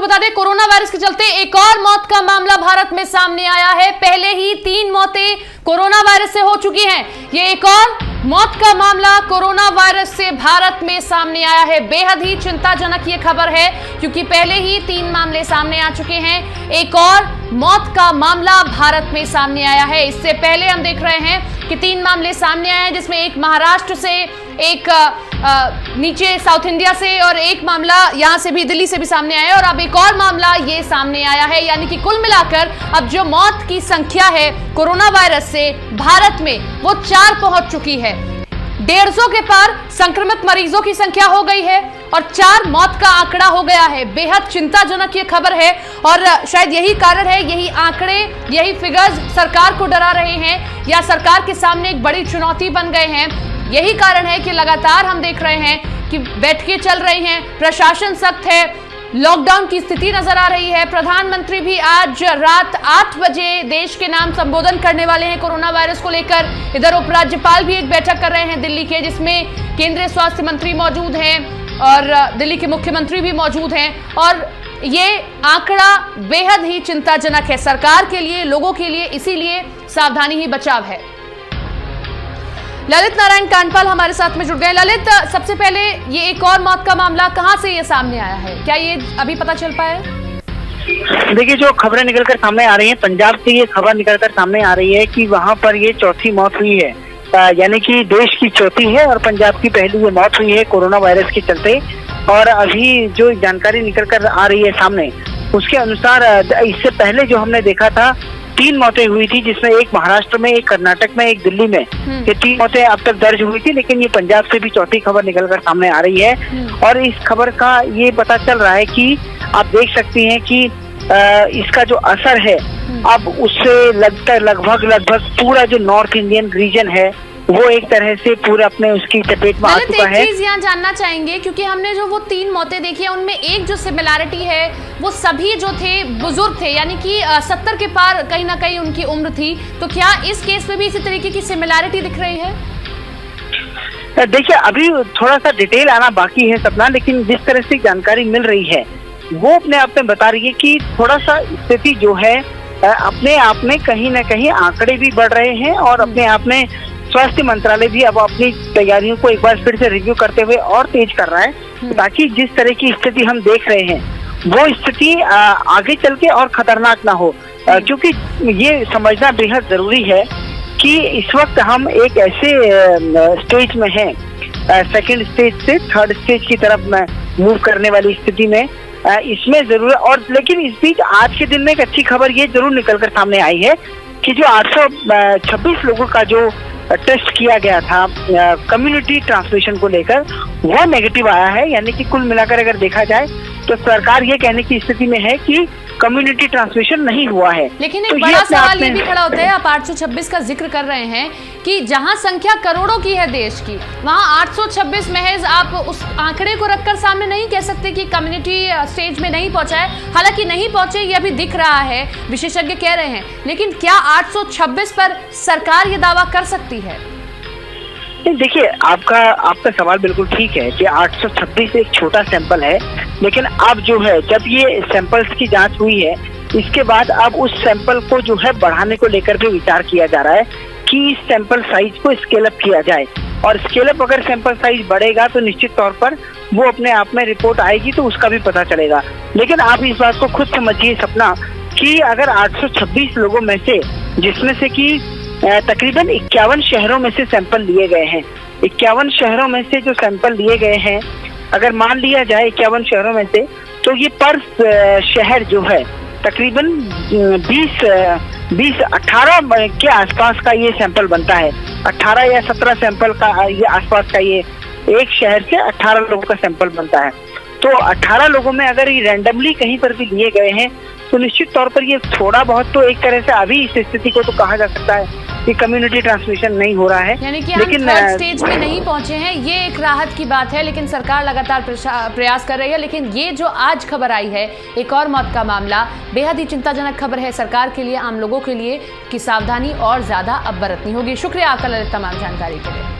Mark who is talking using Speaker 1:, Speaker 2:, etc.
Speaker 1: बता दें, corona virus के चलते एक और मौत का मामला भारत में सामने आया है। पहले ही 3 मौतें कोरोना वायरस से हो चुकी हैं। ये एक और मौत का मामला कोरोना वायरस से भारत में सामने आया है। बेहद ही चिंताजनक ये खबर है, क्योंकि पहले ही 3 मामले सामने आ चुके हैं। एक और मौत का मामला भारत में सामने आया है। इससे पहले हम देख रहे हैं कि 3 मामले सामने आए हैं, जिसमें एक महाराष्ट्र से, एक नीचे साउथ इंडिया से और एक मामला यहां से भी, दिल्ली से भी सामने आया है, और अब एक और मामला ये सामने आया है। यानी कि कुल मिलाकर अब जो मौत की संख्या है कोरोना वायरस से भारत में, वो 4 पहुंच चुकी है। 150 के पार संक्रमित मरीजों की संख्या हो गई है और 4 मौत का आंकड़ा हो गया है। बेहद चिंताजनक ये खबर है और शायद यही कारण है, यही आंकड़े, यही फिगर्स सरकार को डरा रहे हैं या सरकार के सामने एक बड़ी चुनौती बन गए हैं। यही कारण है कि लगातार हम देख रहे हैं कि बैठकें चल रही हैं, प्रशासन सख्त है, लॉकडाउन की स्थिति नजर आ रही है। प्रधानमंत्री भी आज रात 8 बजे देश के नाम संबोधन करने वाले हैं कोरोना वायरस को लेकर। इधर उपराज्यपाल भी एक बैठक कर रहे हैं दिल्ली के, जिसमें केंद्रीय स्वास्थ्य मंत्री मौजूद हैं और दिल्ली के मुख्यमंत्री भी मौजूद हैं। और ये आंकड़ा बेहद ही चिंताजनक है सरकार के लिए, लोगों के लिए, इसीलिए सावधानी ही बचाव है। ललित नारायण कांडपाल हमारे साथ में जुड़ गए। ललित, सबसे पहले ये एक और मौत का मामला कहां से ये सामने आया है, क्या ये अभी पता चल पाया?
Speaker 2: देखिए, जो खबरें निकलकर सामने आ रही हैं, पंजाब से ये खबर निकलकर सामने आ रही है कि वहां पर ये 4थी मौत हुई है, यानी कि देश की 4थी है और पंजाब की पहली ये मौत हुई है कोरोना वायरस के चलते। और अभी जो जानकारी निकलकर आ रही है सामने, उसके अनुसार इससे पहले जो हमने देखा था 3 मौतें हुई थी, जिसमें एक महाराष्ट्र में, एक कर्नाटक में, एक दिल्ली में। ये 3 मौतें अब तक दर्ज हुई थी, लेकिन ये पंजाब से भी 4थी खबर निकलकर सामने आ रही है। और इस खबर का ये पता चल रहा है कि आप देख सकती हैं कि इसका जो असर है अब उससे लगभग पूरा जो नॉर्थ इंडियन रीजन है वो एक तरह से पूरा अपने उसकी चपेट में आ चुका है।
Speaker 1: एक चीज यहाँ जानना चाहेंगे, क्योंकि हमने जो वो 3 मौतें देखी है, उनमें एक जो सिमिलैरिटी है, वो सभी जो थे बुजुर्ग थे, यानी कि 70 के पार कहीं ना कहीं उनकी उम्र थी। तो क्या इस केस में भी इसी तरीके की सिमिलैरिटी दिख रही है?
Speaker 2: देखिए, अभी थोड़ा सा डिटेल आना बाकी है सपना, लेकिन जिस तरह से जानकारी मिल रही है वो अपने आप में बता रही है कि थोड़ा सा स्थिति जो है अपने आप में कहीं ना कहीं आंकड़े भी बढ़ रहे हैं और अपने आप में स्वास्थ्य मंत्रालय भी अब अपनी तैयारियों को एक बार फिर से रिव्यू करते हुए और तेज कर रहा है, ताकि जिस तरह की स्थिति हम देख रहे हैं वो स्थिति आगे चल के और खतरनाक ना हो। क्योंकि ये समझना बेहद जरूरी है कि इस वक्त हम एक ऐसे स्टेज में हैं, सेकंड स्टेज से थर्ड स्टेज की तरफ मूव करने वाली स्थिति में, इसमें जरूर। और लेकिन इस बीच आज के दिन में एक अच्छी खबर ये जरूर निकलकर सामने आई है कि जो 826 लोगों का जो टेस्ट किया गया था कम्युनिटी ट्रांसमिशन को लेकर, वो नेगेटिव आया है। यानी कि कुल मिलाकर अगर देखा जाए तो सरकार ये कहने की स्थिति में है कि कम्युनिटी ट्रांसमिशन नहीं हुआ है।
Speaker 1: लेकिन एक बड़ा सवाल ये भी खड़ा होता है, आप 826 का जिक्र कर रहे हैं कि जहां संख्या करोड़ों की है देश की, वहां 826 महज आप उस आंकड़े को रखकर सामने नहीं कह सकते कि कम्युनिटी स्टेज में नहीं पहुंचा है। हालांकि नहीं पहुंचे ये अभी दिख रहा है, विशेषज्ञ कह रहे हैं, लेकिन क्या 826 पर सरकार ये दावा कर सकती है?
Speaker 2: देखिए, आपका सवाल बिल्कुल ठीक है कि 826 एक छोटा सैंपल है, लेकिन अब जो है जब ये सैंपल्स की जांच हुई है, इसके बाद अब उस सैंपल को जो है बढ़ाने को लेकर भी विचार किया जा रहा है कि इस सैंपल साइज को स्केल अप किया जाए। और स्केल अप अगर सैंपल साइज बढ़ेगा तो निश्चित तौर पर वो अपने आप में रिपोर्ट आएगी तो उसका भी पता चलेगा। लेकिन आप इस बात को खुद समझिए सपना कि अगर 826 लोगों में से, जिसमें से कि तकरीबन 51 शहरों में से सैंपल लिए गए हैं, 51 शहरों में से जो सैंपल लिए गए हैं, अगर मान लिया जाए 51 शहरों में से, तो ये पर शहर जो है तकरीबन 18 के आसपास का ये सैंपल बनता है। 18 या 17 सैंपल का ये आसपास का, ये एक शहर से 18 लोगों का सैंपल बनता है। तो 18 लोगों में अगर ये रैंडमली कहीं पर भी लिए गए हैं तो निश्चित तौर पर ये थोड़ा बहुत तो एक तरह से अभी इस स्थिति को तो कहा जा सकता है कि कम्युनिटी ट्रांसमिशन नहीं हो रहा है।
Speaker 1: यानी कि लेकिन थर्ड स्टेज में नहीं पहुंचे हैं, ये एक राहत की बात है। लेकिन सरकार लगातार प्रयास कर रही है। लेकिन ये जो आज खबर आई है, एक और मौत का मामला, बेहद ही चिंताजनक खबर है सरकार के लिए, आम लोगों के लिए, कि सावधानी और ज्यादा अब बरतनी होगी। शुक्रिया आपका ललित, तमाम जानकारी के लिए।